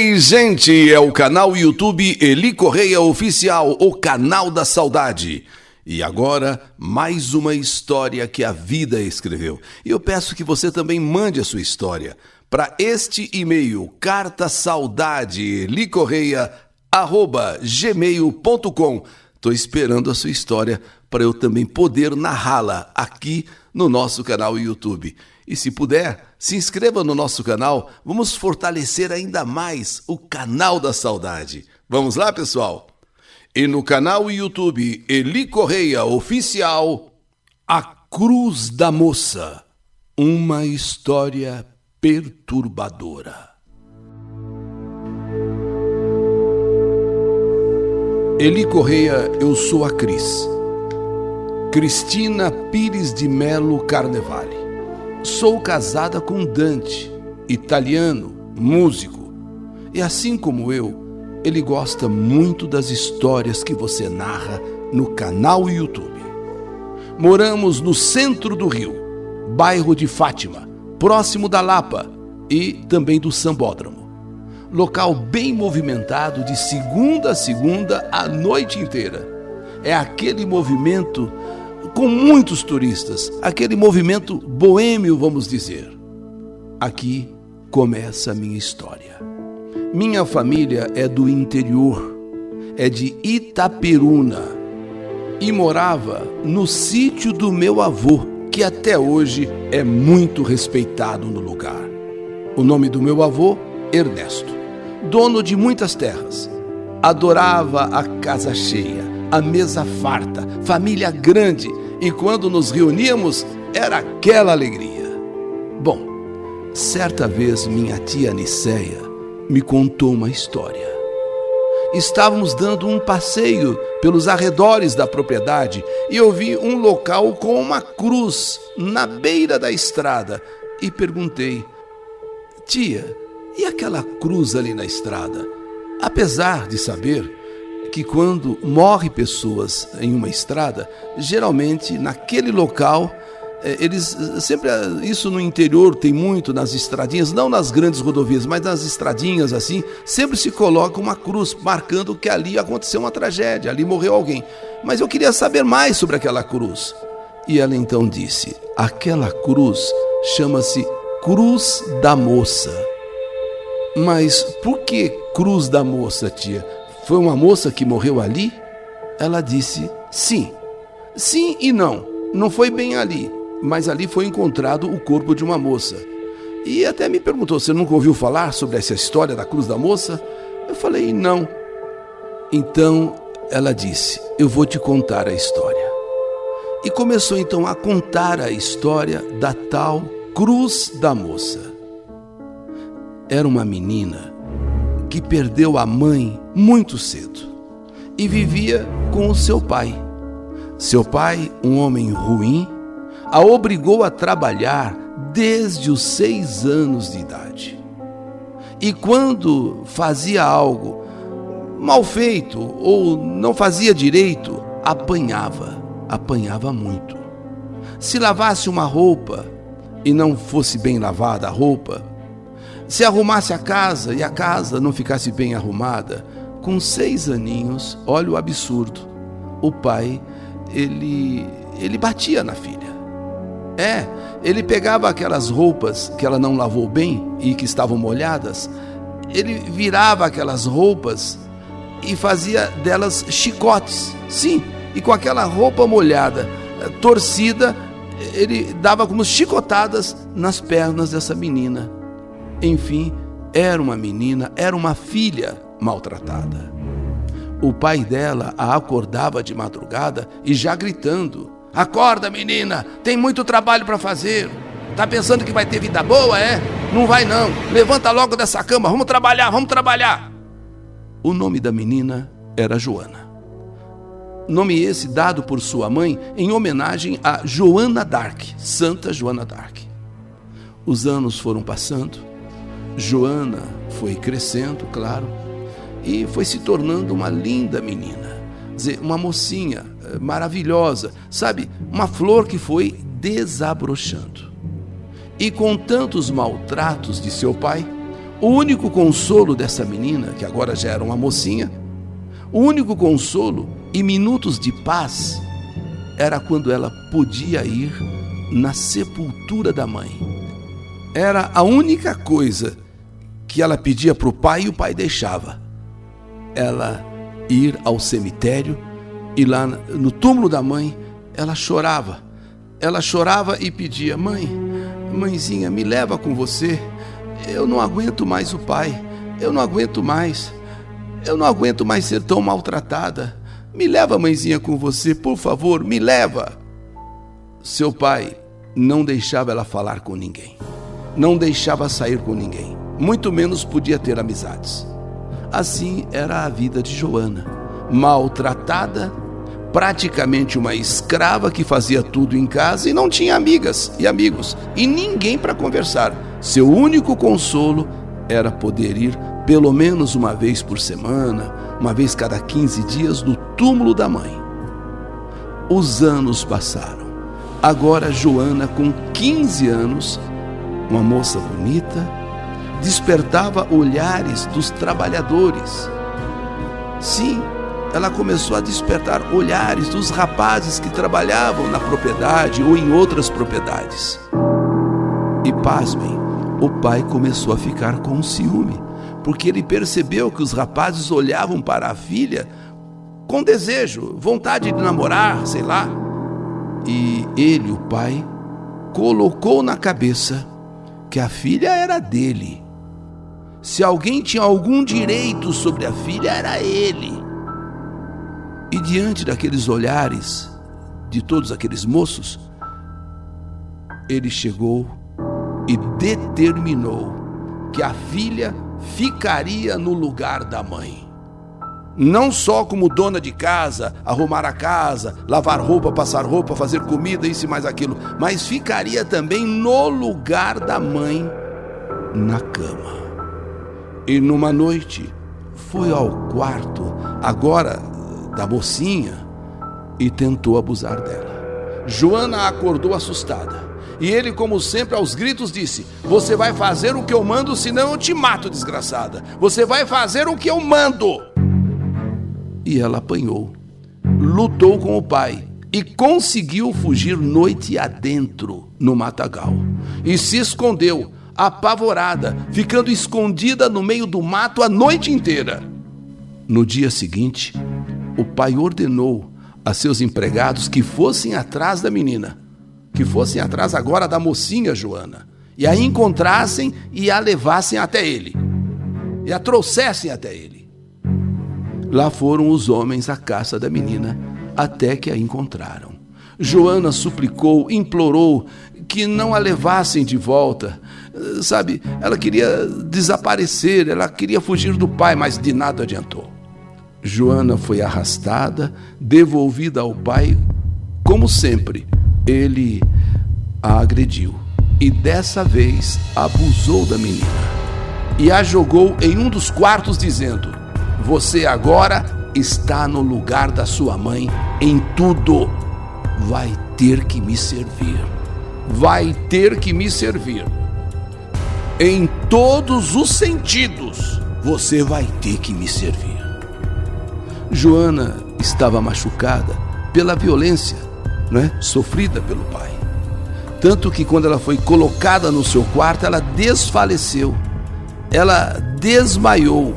Oi, gente, é o canal YouTube Eli Correia Oficial, o canal da saudade. E agora, mais uma história que a vida escreveu. E eu peço que você também mande a sua história para este e-mail, cartasaudadeelicorreia@gmail.com. Estou esperando a sua história para eu também poder narrá-la aqui no nosso canal YouTube. E se puder, se inscreva no nosso canal, vamos fortalecer ainda mais o canal da saudade. Vamos lá, pessoal? E no canal YouTube Eli Correia Oficial, A Cruz da Moça, uma história perturbadora. Eli Correia, eu sou a Cris. Cristina Pires de Melo Carnevale. Sou casada com Dante, italiano, músico. E assim como eu, ele gosta muito das histórias que você narra no canal YouTube. Moramos no centro do Rio, bairro de Fátima, próximo da Lapa e também do Sambódromo. Local bem movimentado de segunda a segunda a noite inteira. É aquele movimento com muitos turistas, aquele movimento boêmio, vamos dizer. Aqui começa a minha história. Minha família é do interior, é de Itaperuna e morava no sítio do meu avô, que até hoje é muito respeitado no lugar. O nome do meu avô, Ernesto, dono de muitas terras. Adorava a casa cheia, a mesa farta, família grande, e quando nos reuníamos era aquela alegria. Bom, certa vez minha tia Nicéia me contou uma história. Estávamos dando um passeio pelos arredores da propriedade e eu vi um local com uma cruz na beira da estrada e perguntei: tia, e aquela cruz ali na estrada? Apesar de saber que quando morrem pessoas em uma estrada, geralmente naquele local, eles sempre, isso no interior tem muito, nas estradinhas, não nas grandes rodovias, mas nas estradinhas assim, sempre se coloca uma cruz marcando que ali aconteceu uma tragédia, ali morreu alguém. Mas eu queria saber mais sobre aquela cruz. E ela então disse: aquela cruz chama-se Cruz da Moça. Mas por que Cruz da Moça, tia? Foi uma moça que morreu ali? Ela disse: sim. Sim e não. Não foi bem ali, mas ali foi encontrado o corpo de uma moça. E até me perguntou: você nunca ouviu falar sobre essa história da Cruz da Moça? Eu falei: não. Então ela disse: eu vou te contar a história. E começou então a contar a história da tal Cruz da Moça. Era uma menina que perdeu a mãe muito cedo e vivia com o seu pai. Seu pai, um homem ruim, a obrigou a trabalhar desde os 6 anos de idade. E quando fazia algo mal feito ou não fazia direito, apanhava muito. Se lavasse uma roupa e não fosse bem lavada a roupa, se arrumasse a casa e a casa não ficasse bem arrumada, com 6 aninhos, olha o absurdo, o pai, ele batia na filha. Ele pegava aquelas roupas que ela não lavou bem e que estavam molhadas, ele virava aquelas roupas e fazia delas chicotes. Sim, e com aquela roupa molhada, torcida, ele dava como chicotadas nas pernas dessa menina. Enfim, era uma menina, era uma filha maltratada. O pai dela a acordava de madrugada e já gritando: acorda, menina, tem muito trabalho para fazer. Tá pensando que vai ter vida boa, é? Não vai não, levanta logo dessa cama, vamos trabalhar, vamos trabalhar. O nome da menina era Joana. Nome esse dado por sua mãe em homenagem a Joana d'Arc, Santa Joana d'Arc. Os anos foram passando, Joana foi crescendo, claro, e foi se tornando uma linda menina, uma mocinha maravilhosa, sabe, uma flor que foi desabrochando. E com tantos maltratos de seu pai, O único consolo dessa menina, que agora já era uma mocinha, o único consolo e minutos de paz era quando ela podia ir na sepultura da mãe. Era a única coisa que ela pedia para o pai e o pai deixava. Ela ir ao cemitério e lá no túmulo da mãe ela chorava. Ela chorava e pedia: mãezinha, me leva com você. Eu não aguento mais o pai. Eu não aguento mais ser tão maltratada. Me leva, mãezinha, com você, por favor, me leva. Seu pai não deixava ela falar com ninguém, não deixava sair com ninguém, muito menos podia ter amizades. Assim era a vida de Joana, maltratada, praticamente uma escrava que fazia tudo em casa e não tinha amigas e amigos e ninguém para conversar. Seu único consolo era poder ir pelo menos uma vez por semana, uma vez cada 15 dias, no túmulo da mãe. Os anos passaram. Agora Joana, com 15 anos, uma moça bonita, despertava olhares dos trabalhadores. Sim, ela começou a despertar olhares dos rapazes que trabalhavam na propriedade ou em outras propriedades. E pasmem, o pai começou a ficar com ciúme, porque ele percebeu que os rapazes olhavam para a filha com desejo, vontade de namorar, sei lá. E ele, o pai, colocou na cabeça que a filha era dele. Se alguém tinha algum direito sobre a filha, era ele. E diante daqueles olhares de todos aqueles moços, ele chegou e determinou que a filha ficaria no lugar da mãe. Não só como dona de casa, arrumar a casa, lavar roupa, passar roupa, fazer comida, isso e mais aquilo, mas ficaria também no lugar da mãe, na cama. E numa noite foi ao quarto, agora da mocinha, e tentou abusar dela. Joana acordou assustada. E ele, como sempre, aos gritos disse: você vai fazer o que eu mando, senão eu te mato, desgraçada. Você vai fazer o que eu mando. E ela apanhou, lutou com o pai e conseguiu fugir noite adentro no matagal. E se escondeu, apavorada, ficando escondida no meio do mato a noite inteira. No dia seguinte, o pai ordenou a seus empregados que fossem atrás da menina, que fossem atrás agora da mocinha Joana, e a encontrassem e a levassem até ele, e a trouxessem até ele. Lá foram os homens à caça da menina, até que a encontraram. Joana suplicou, implorou que não a levassem de volta. Sabe, ela queria desaparecer, ela queria fugir do pai, mas de nada adiantou. Joana foi arrastada, devolvida ao pai. Como sempre, ele a agrediu e dessa vez abusou da menina e a jogou em um dos quartos, dizendo: você agora está no lugar da sua mãe em tudo. Vai ter que me servir. Vai ter que me servir. Em todos os sentidos, você vai ter que me servir. Joana estava machucada pela violência, sofrida pelo pai. Tanto que quando ela foi colocada no seu quarto, ela desfaleceu. Ela desmaiou.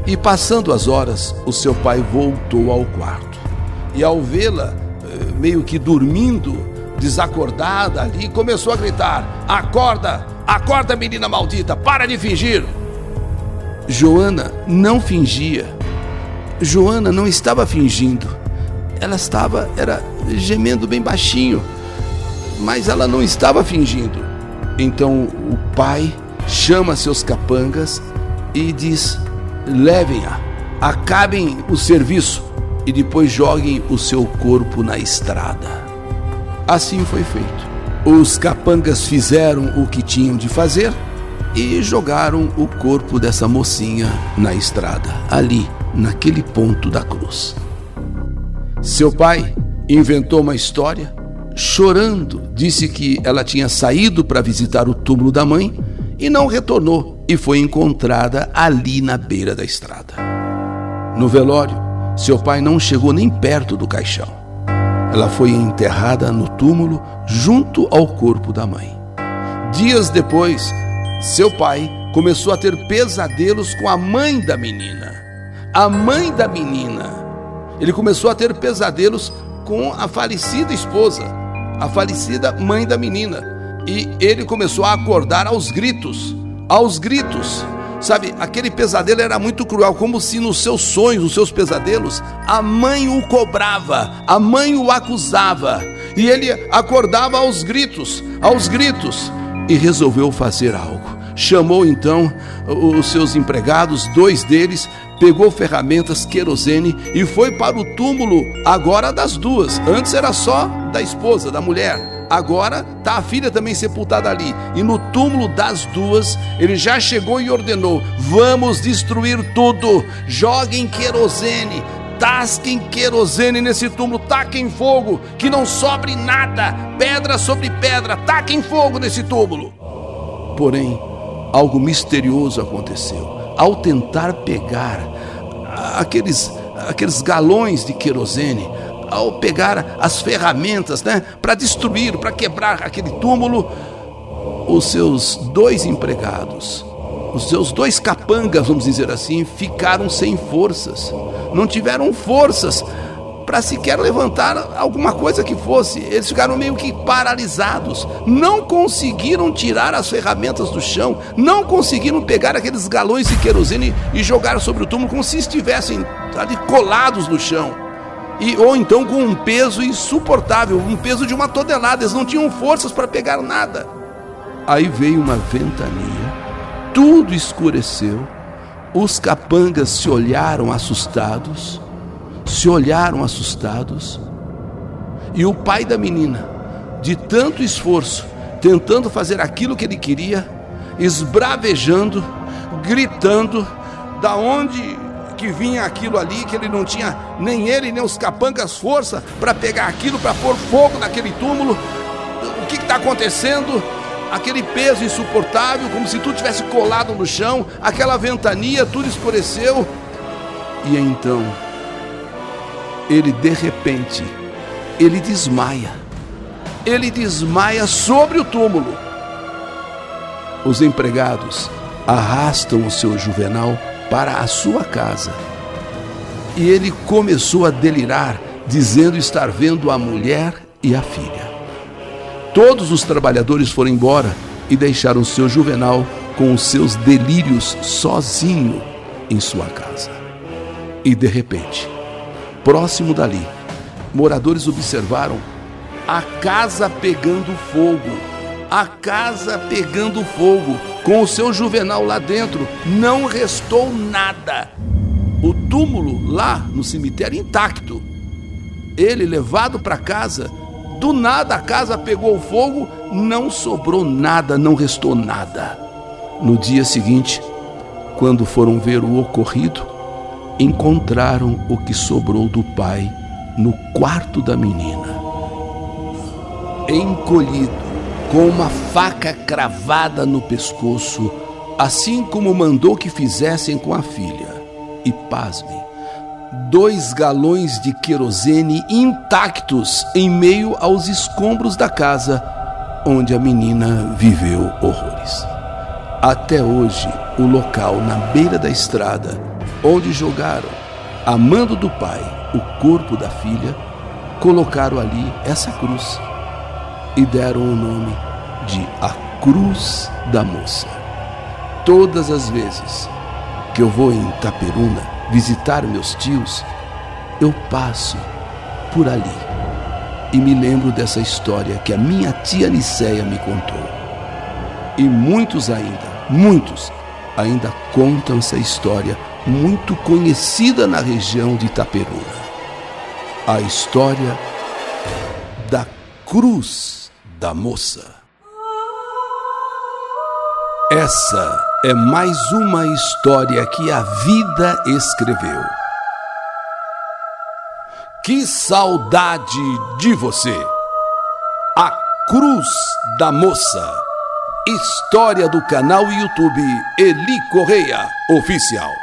E passando as horas, o seu pai voltou ao quarto. E ao vê-la, meio que dormindo, desacordada ali, começou a gritar: acorda, acorda, menina maldita, para de fingir. Joana não fingia. Joana não estava fingindo. Ela era gemendo bem baixinho, mas ela não estava fingindo. Então o pai chama seus capangas e diz: levem-a, acabem o serviço e depois joguem o seu corpo na estrada. Assim foi feito. Os capangas fizeram o que tinham de fazer e jogaram o corpo dessa mocinha na estrada, ali, naquele ponto da cruz. Seu pai inventou uma história, chorando, disse que ela tinha saído para visitar o túmulo da mãe e não retornou. e foi encontrada ali na beira da estrada. No velório, seu pai não chegou nem perto do caixão. Ela foi enterrada no túmulo junto ao corpo da mãe. Dias depois, seu pai começou a ter pesadelos com a mãe da menina. A mãe da menina. Ele começou a ter pesadelos com a falecida esposa, a falecida mãe da menina. E ele começou a acordar aos gritos. Sabe, aquele pesadelo era muito cruel, como se nos seus sonhos, nos seus pesadelos, a mãe o cobrava, a mãe o acusava. E ele acordava aos gritos, e resolveu fazer algo. Chamou então os seus empregados, 2 deles, pegou ferramentas, querosene e foi para o túmulo agora das 2. Antes era só da esposa, da mulher. Agora está a filha também sepultada ali. E no túmulo das 2, ele já chegou e ordenou: vamos destruir tudo, joguem querosene, tasquem querosene nesse túmulo, taquem fogo, que não sobre nada, pedra sobre pedra, taquem fogo nesse túmulo. Porém, algo misterioso aconteceu. Ao tentar pegar aqueles galões de querosene, ao pegar as ferramentas, para destruir, para quebrar aquele túmulo, os seus 2 empregados, os seus 2 capangas, vamos dizer assim, ficaram sem forças. Não tiveram forças para sequer levantar alguma coisa que fosse. Eles ficaram meio que paralisados. Não conseguiram tirar as ferramentas do chão, não conseguiram pegar aqueles galões de querosene e jogar sobre o túmulo como se estivessem ali colados no chão. Ou então com um peso insuportável, um peso de 1 tonelada. Eles não tinham forças para pegar nada. Aí veio uma ventania, tudo escureceu, os capangas se olharam assustados, e o pai da menina, de tanto esforço, tentando fazer aquilo que ele queria, esbravejando, gritando, da onde que vinha aquilo ali, que ele não tinha, nem ele nem os capangas, força para pegar aquilo, para pôr fogo naquele túmulo. O que está acontecendo? Aquele peso insuportável, como se tudo tivesse colado no chão, aquela ventania, tudo escureceu. E então, ele de repente, ele desmaia sobre o túmulo. Os empregados arrastam o seu Juvenal para a sua casa. E ele começou a delirar, dizendo estar vendo a mulher e a filha. Todos os trabalhadores foram embora e deixaram o seu Juvenal com os seus delírios sozinho em sua casa. E de repente, próximo dali, moradores observaram a casa pegando fogo. A casa pegando fogo, com o seu Juvenal lá dentro. Não restou nada. O túmulo lá no cemitério intacto. Ele levado para casa. Do nada a casa pegou fogo, não sobrou nada, não restou nada. No dia seguinte, quando foram ver o ocorrido, encontraram o que sobrou do pai no quarto da menina. Encolhido, com uma faca cravada no pescoço, assim como mandou que fizessem com a filha. E pasmem, 2 galões de querosene intactos em meio aos escombros da casa onde a menina viveu horrores. Até hoje, o local na beira da estrada onde jogaram, a mando do pai, o corpo da filha, colocaram ali essa cruz e deram o nome de a Cruz da Moça. Todas as vezes que eu vou em Itaperuna visitar meus tios, eu passo por ali e me lembro dessa história que a minha tia Nicéia me contou. E muitos ainda contam essa história muito conhecida na região de Itaperuna. A história da Cruz da Moça. Essa é mais uma história que a vida escreveu. Que saudade de você! A Cruz da Moça. História do canal YouTube Eli Correia Oficial.